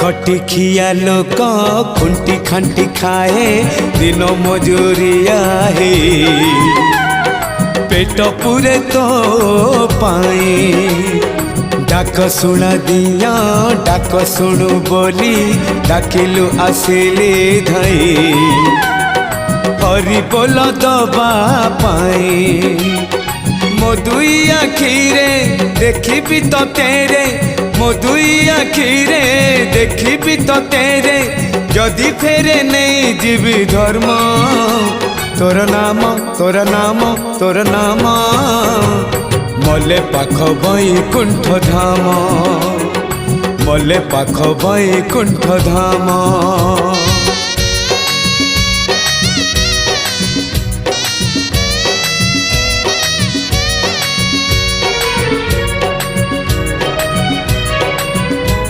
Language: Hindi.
खटिखिया लोक खुंटी खांटी खाए दिन मजूरिया हे पेट पूरे तो पाए डाक शुणा दिया डाक शुणु बोली डाकिलु आसिले धाई हरि बोल दबा पाए मो दुई आखिरे देखी तो तेरे मो दुई आखिरे देखी तो तेरे जदि फेरे नहीं जीवी धर्म तोर नाम तोर नाम तोर नाम मले पाख बैकुंठ धाम मले पाख बैकुंठ धाम।